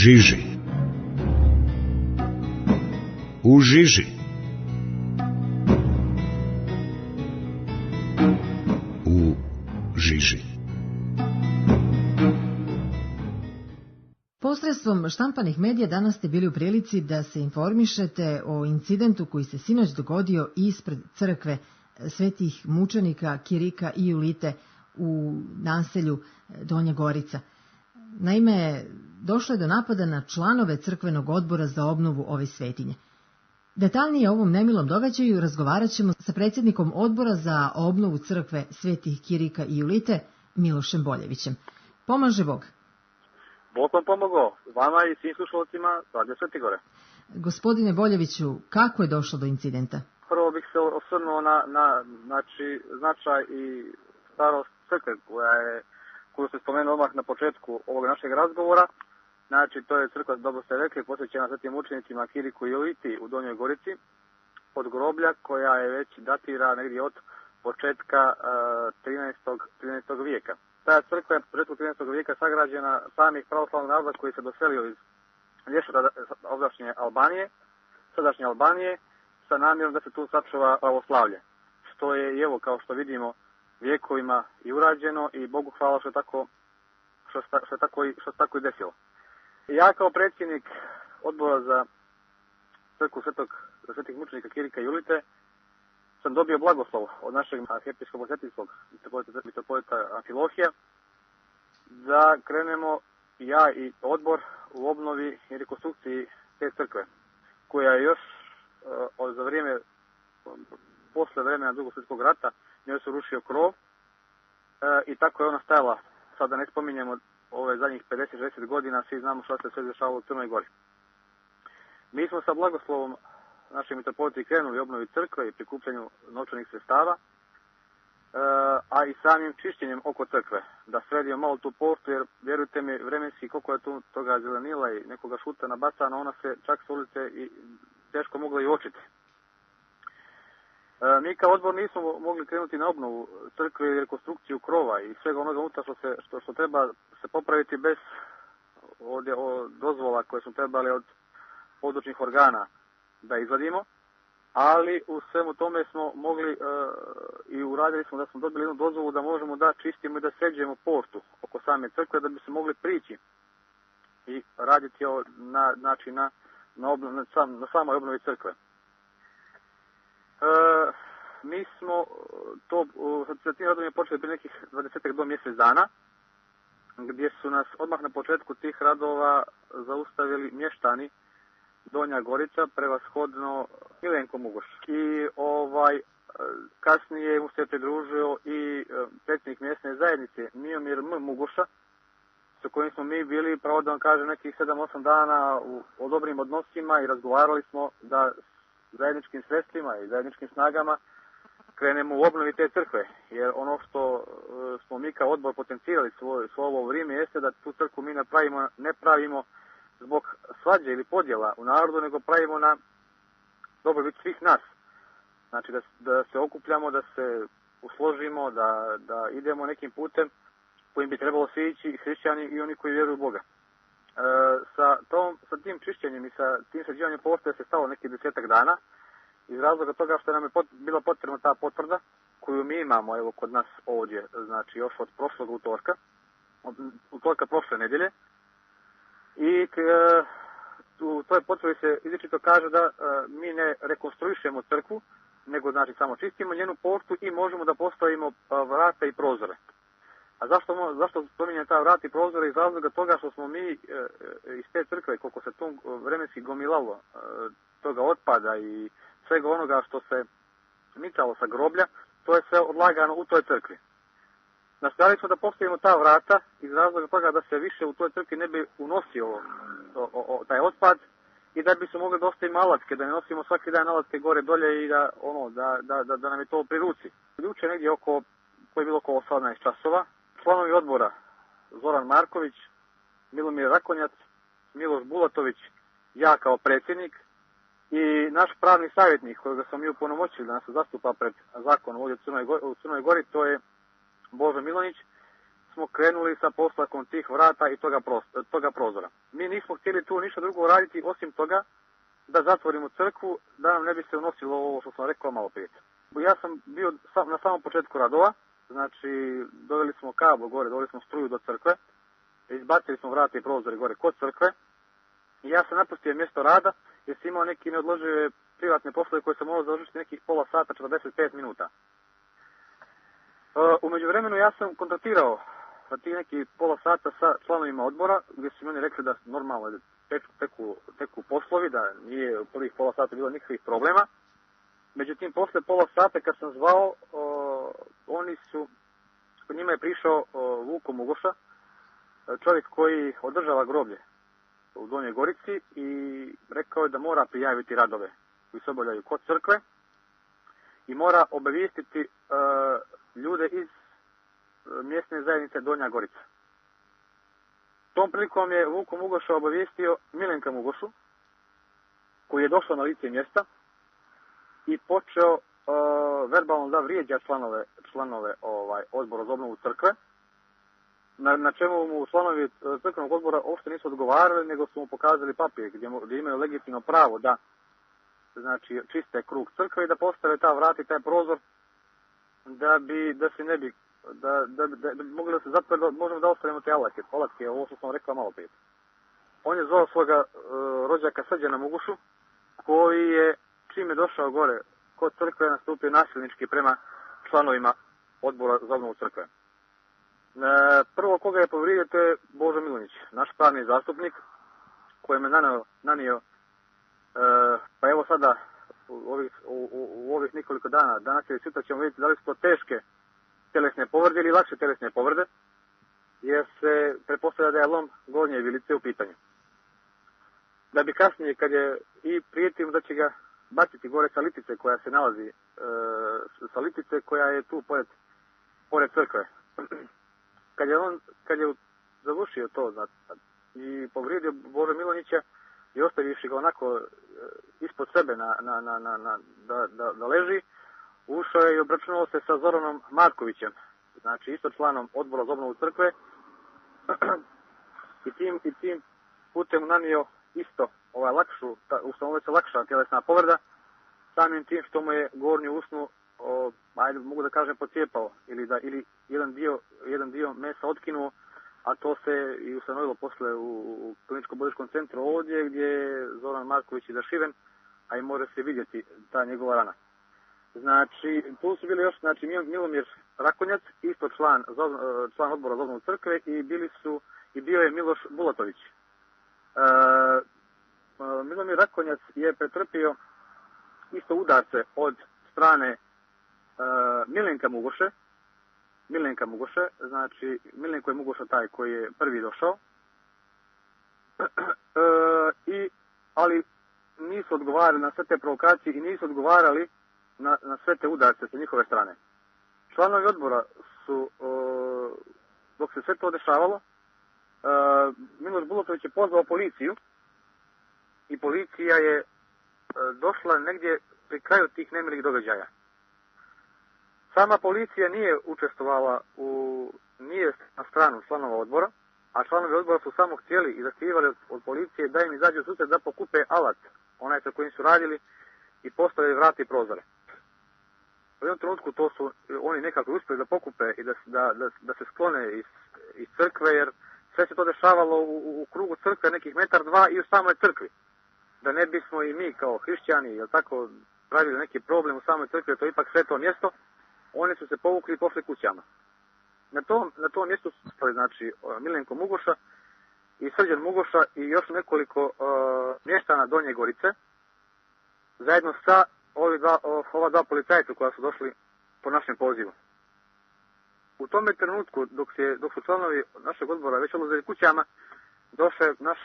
žiži. U žiži. U žiži. Posredstvom štampanih medija danas ste bili u prilici da se informišete o incidentu koji se sinoć dogodio ispred crkve svetih mučenika Kirika i Julite u naselju Donja Gorica. Naime, došlo je do napada na članove crkvenog odbora za obnovu ove svetinje. Detaljnije o ovom nemilom događaju razgovarat ćemo sa predsjednikom odbora za obnovu crkve svetih Kirika i Julite, Milošem Boljevićem. Pomaže Bog. Bog vam pomogao, vama i svim slušalcima Radio Svete Gore. Gospodine Boljeviću, kako je došlo do incidenta? Prvo bih se osvrnuo na značaj i starost crkve koju se spomenuo odmah na početku ovog našeg razgovora. Znači, to je crkva, dobro ste rekli, posvećena svetim mučenicima Kiriku i Juliti u Donjoj Gorici, od groblja koja je već datira negdje od početka 13. vijeka. Ta crkva je početku 13. vijeka sagrađena samih pravoslavnog naroda koji se doselio iz Lješota, sadašnje Albanije, sa namjerom da se tu sačuva pravoslavlje. Što je, evo, kao što vidimo, vijekovima i urađeno i Bogu hvala što se tako i desilo. Ja kao predsjednik odbora za crkvu svetih mučenika Kirika i Julite sam dobio blagoslov od našeg arhijepiskopos-episkopskog mitropolita Amfilohija da krenemo ja i odbor u obnovi i rekonstrukciji te crkve, koja je još posle vremena Drugog svjetskog rata njoj se rušio krov i tako je ona stajala. Sada ne spominjemo ove zadnjih 50-60 godina, svi znamo što se sve dešavalo u Crnoj Gori. Mi smo sa blagoslovom naših mitropoliti krenuli obnovi crkve i prikupljanju novčanih sredstava, a i samim čišćenjem oko crkve, da sredimo malo tu poštu, jer vjerujte mi, vremenski koliko je tu toga zelenila i nekoga šuta nabacana, ona se čak s ulice i teško mogla i uočiti. Mi kao odbor nismo mogli krenuti na obnovu crkve i rekonstrukciju krova i svega onoga unutra što treba se popraviti bez dozvola koje smo trebali od područnih organa da izvadimo, ali u svemu tome smo mogli i uradili smo da smo dobili jednu dozvolu da možemo da čistimo i da sređujemo poštu oko same crkve da bi se mogli prići i raditi na samoj obnovi crkve. Mi smo to sa tim radom je počeli prije nekih 20 do mjesec dana, gdje su nas odmah na početku tih radova zaustavili mještani Donja Gorica, prevashodno Milenko Mugoš. I kasnije mu se pridružio i predsjednik mjesne zajednice Miomir M. Mugoša, sa kojim smo mi bili, pravo da vam kažem, nekih 7-8 dana o dobrim odnosima i razgovarali smo da zajedničkim sredstvima i zajedničkim snagama krenemo u obnovi te crkve, jer ono što smo mi kao odbor potencirali svo ovo vrijeme jeste da tu crkvu mi ne pravimo zbog svađe ili podjela u narodu, nego pravimo na dobrobit svih nas. Znači da se okupljamo, da se usložimo, da idemo nekim putem kojim bi trebalo svi ići i hrišćani i oni koji vjeruju u Boga. Sa tim čišćenjem i sa tim sređivanjem postoje se stalo nekih 10 dana, iz razloga toga što nam je bila potrebna ta potvrda koju mi imamo evo kod nas ovdje, znači još od prošlog utorka prošle nedjelje. I u toj potvrdi se izričito kaže da mi ne rekonstruišemo crkvu, nego znači samo čistimo njenu poštu i možemo da postavimo vrata i prozore. A zašto spominjem ta vrata i prozore? Iz razloga toga što smo mi iz te crkve, koliko se tu vremenski gomilalo toga otpada i svega onoga što se micalo sa groblja, to je sve odlagano u toj crkvi. Nastojali smo da postavimo ta vrata iz razloga toga da se više u toj crkvi ne bi unosio taj otpad i da bi se mogli da ostavimo alatke, da ne nosimo svaki dan alatke gore dolje i da nam je to pri ruci. Juče negdje koje je bilo oko 18 časova, članovi odbora Zoran Marković, Milomir Rakonjac, Miloš Bulatović, ja kao predsjednik i naš pravni savjetnik kojega smo mi upunomoćili da nas zastupa pred zakonom ovdje u Crnoj Gori, to je Božo Milonić, smo krenuli sa postavkom tih vrata i toga prozora. Mi nismo htjeli tu ništa drugo raditi osim toga da zatvorimo crkvu, da nam ne bi se unosilo ovo što sam rekao malo prije. Ja sam bio na samom početku radova, znači doveli smo kabel gore, doveli smo struju do crkve, izbacili smo vrata i prozore gore kod crkve i ja sam napustio mjesto rada jer sam imao neki neodložive privatne poslove koje sam morao završiti nekih pola sata, 45 minuta. U međuvremenu ja sam kontaktirao sa tih nekih pola sata sa članovima odbora gdje su mi oni rekli da normalno teku poslovi, da nije u prvih pola sata bilo nikakvih problema. Međutim, posle pola sata kad sam zvao, kod njima je prišao Vuko Mugoša, čovjek koji održava groblje u Donjoj Gorici i rekao je da mora prijaviti radove koji se obavljaju kod crkve i mora obavijestiti ljude iz mjesne zajednice Donja Gorica. Tom prilikom je Vuko Mugoša obavijestio Milenka Mugošu, koji je došao na lice mjesta i počeo verbalno da vrijeđa članove odbora za obnovu crkve, na čemu mu članovi crkvenog odbora uopšte nisu odgovarali, nego su mu pokazali papir gdje imaju legitimno pravo da znači čiste krug crkve i da postave ta vrata i taj prozor da se ne bi da mogli da se zapravo možemo da ostavimo te alatke, ovo što sam rekao malo prije. On je zvao svoga rođaka Srđana Mugušu, koji je čim je došao gore kod crkve nastupio nasilnički prema članovima odbora za obnovu crkve. Prvo koga je povrijedio, to je Božo Milunić, naš pravni zastupnik, koji me nanio pa evo sada u ovih nekoliko dana, danas ili sutra ćemo vidjeti da li su to teške telesne povrede ili lakše telesne povrede, jer se pretpostavlja da je lom gornje vilice u pitanju. Da bi kasnije, kad je i prijetimo da će ga baciti gore sa litice koja se nalazi, sa litice koja je tu pored crkve. Kad je završio to i povrijedio Boža Milonića i ostavivši ga onako ispod sebe da leži, ušao je i obračunao se sa Zoranom Markovićem, znači isto članom odbora za obnovu crkve, i tim putem nanio isto lakša tjelesna povreda, samim tim što mu je gornju usnu, mogu da kažem, pocijepao ili jedan dio mesa otkinuo, a to se i ustanovilo posle u kliničko-bolničkom centru ovdje gdje je Zoran Marković i zašiven, a i može se vidjeti ta njegova rana. Znači, tu su bili još Milomir Rakonjac, isto član odbora za obnovu crkve, i bio je Miloš Bulatović. Milomir Rakonjac je pretrpio isto udarce od strane Milenka Mugoše, znači Milenko je Mugoša taj koji je prvi došao, ali nisu odgovarali na sve te provokacije i nisu odgovarali na sve te udarce sa njihove strane. Članovi odbora su, dok se sve to dešavalo, Miloš Bulatović je pozvao policiju i policija je došla negdje pri kraju tih nemilih događaja. Sama policija nije učestvovala nije na stranu članova odbora, a članovi odbora su samo htjeli i zahtijevali od policije da im izađu u susret da pokupe alat, onaj sa kojim su radili, i postavili vrata i prozore. U jednom trenutku to su oni nekako uspjeli da pokupe i da se sklone iz crkve, jer sve se to dešavalo u krugu crkve nekih metar, dva i u samoj crkvi. Da ne bismo i mi kao hrišćani, tako, pravili neki problem u samoj crkvi, to je ipak sveto mjesto, oni su se povukli i pošli kućama. Na tom mjestu su stali, znači, Milenko Mugoša i Srđan Mugoša i još nekoliko mještana Donje Gorice, zajedno sa ova dva policajca koja su došli po našem pozivu. U tome trenutku, dok su članovi našeg odbora već odlazili kućama, došao je naš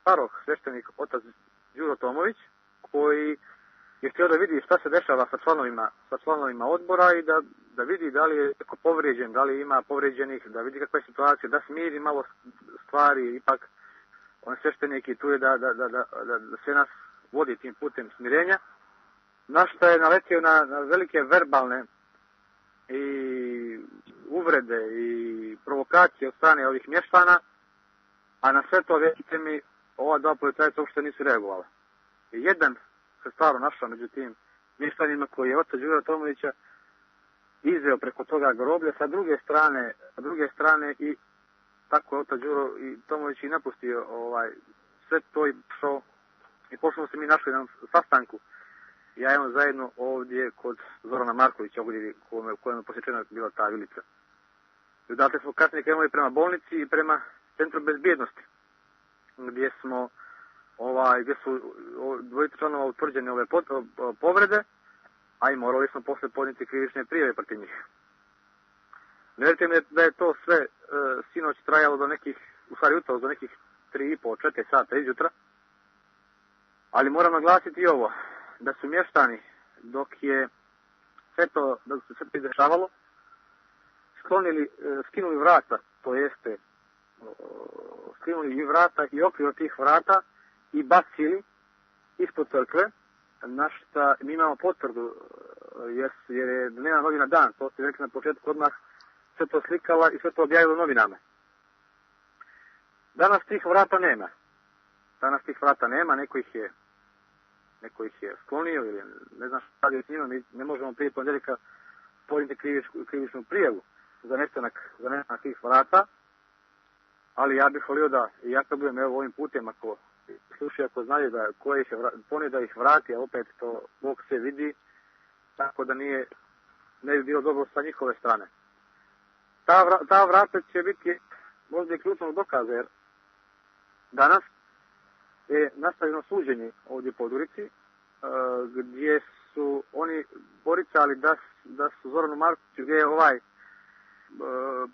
paroh, sveštenik, otac Đuro Tomović, koji je htio da vidi šta se dešava sa članovima odbora i da vidi da li je neko povrijeđen, da li ima povrijeđenih, da vidi kakva je situacija, da smiri malo stvari. Ipak on je sveštenik i tu je da sve nas vodi tim putem smirenja. Na što je naletio na velike verbalne i uvrede i provokacije provokacije od strane ovih mještana, a na sve to, vjerujte mi, ova dva policajca uopšte nisu reagovala. Jedan se stvarno našao među tim mještanima koji je oca Đura Tomovića izveo preko toga groblja, sa druge strane i tako je oca Đuro i Tomović i napustio sve to i pošlo se mi našli na sastanku. Ja imam zajedno ovdje kod Zorana Markovića, ovdje u kojem je posjećena bila ta vilica. I odatle smo kasnije krenuli prema bolnici i prema centru bezbjednosti, gdje su dvojica članova utvrđene ove povrede, a i morali smo posle podnijeti krivične prijave protiv njih. Vjerujte mi da je to sve sinoć trajalo do nekih, u stvari jutro, do nekih 3,5-4 sata izjutra, ali moram naglasiti i ovo, da su mještani, dok se sve to izdešavalo, skinuli vrata, to jeste skinuli i vrata i okvir od tih vrata i bacili ispod crkve, na šta mi imamo potvrdu, jer je Dnevna novina Dan, to ste rekli na početku, odmah sve to slikala i sve to objavilo novinama. Danas tih vrata nema, neko ih je sklonio ili ne znam šta je s njima, mi ne možemo prije ponedjeljka podnijeti krivičnu prijavu za nestanak tih vrata, ali ja bih volio da, i ja kad budem ovim putem, ako slušaju, ako znaju da ko ih je ponio da ih vrati, a opet to Bog se vidi, tako da ne bi bilo dobro sa njihove strane. Ta vrata će biti možda i ključnog dokaza, jer danas je nastavljeno suđenje ovdje po Podgorici, gdje su oni poricali da su Zoranu Markoviću, gdje je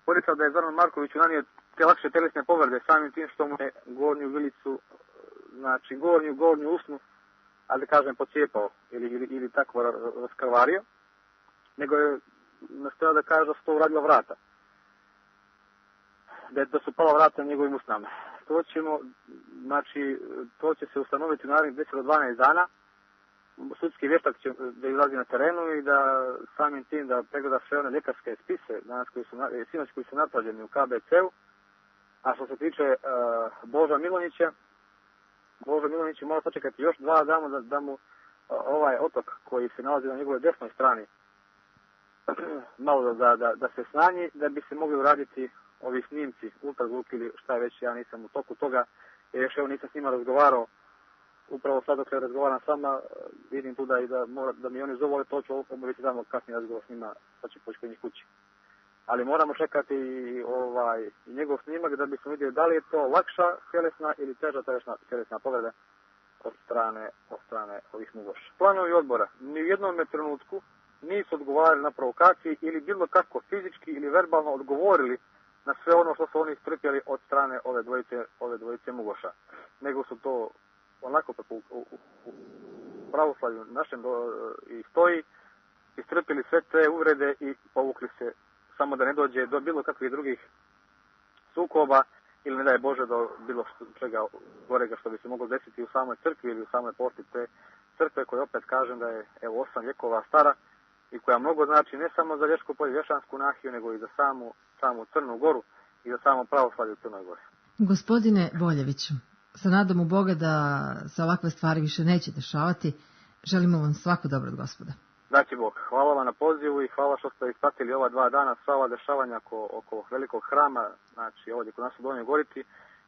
poricao da je Zoranu Markoviću nanio te lakše telesne povrede samim tim što mu je gornju vilicu, znači gornju usnu, ali da kažem pocijepao ili tako raskrvario, nego je nastojao da kaže da su to uradila vrata. Da su pala vrata na njegovim usnama. To će se ustanoviti u narednih 10 do 12 dana. Sudski vještak će da izlazi na terenu i da samim tim da pregleda sve one ljekarske spise sinoć koji su napravljeni u KBC-u. A što se tiče Boža Milonića mora sačekati još 2 dana da mu ovaj otok koji se nalazi na njegovoj desnoj strani malo da se snanji, da bi se mogli uraditi ovi snimci, ultrazvuk ili šta već, ja nisam u toku toga, jer još nisam s njima razgovarao. Upravo sad dok se razgovaram s vama, vidim tu da mi oni zovu, ali to ću obaviti tamo kasnije razgovor s njima, sad će poći kod njih kući. Ali moramo čekati i njegov snimak da bismo vidjeli da li je to lakša tjelesna ili teža tjelesna povreda od strane ovih mugoša. Planovi odbora ni u jednom trenutku nisu odgovarali na provokaciji ili bilo kako fizički ili verbalno odgovorili na sve ono što su oni istrpjeli od strane ove dvojice mugoša. Nego su to onako u pravoslavlju našem i stoji, istrpili sve te uvrede i povukli se, samo da ne dođe do bilo kakvih drugih sukoba ili ne daj Bože do bilo čega gorega što bi se moglo desiti u samoj crkvi ili u samoj posti te crkve, koja opet kažem da je 8 vjekova stara i koja mnogo znači ne samo za Lješko polje, Lješansku nahiju, nego i za samu Crnu Goru i za samo pravoslavlje u Crnoj Gori. Gospodine Boljeviću, sa nadom u Boga da se ovakve stvari više neće dešavati, želimo vam svako dobro od Gospoda. Daći Bog. Hvala vam na pozivu i hvala što ste ispratili ova 2 dana sva ova dešavanja oko velikog hrama, znači ovdje kod nas u Donjoj Gorici,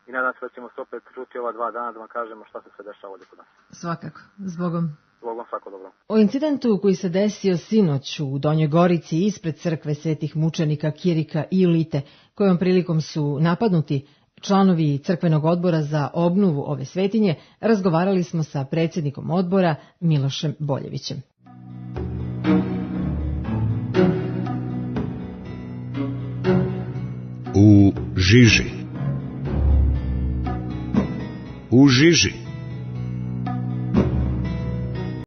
i nadam se da ćemo se opet čuti ova 2 dana da vam kažemo šta se sve dešava ovdje kod nas. Svakako. Zbogom. Zbogom, svako dobro. O incidentu koji se desio sinoć u Donjoj Gorici ispred crkve svetih mučenika Kirika i Julite, kojom prilikom su napadnuti članovi crkvenog odbora za obnovu ove svetinje, razgovarali smo sa predsjednikom odbora Milošem Boljevićem. U žiži. U žiži.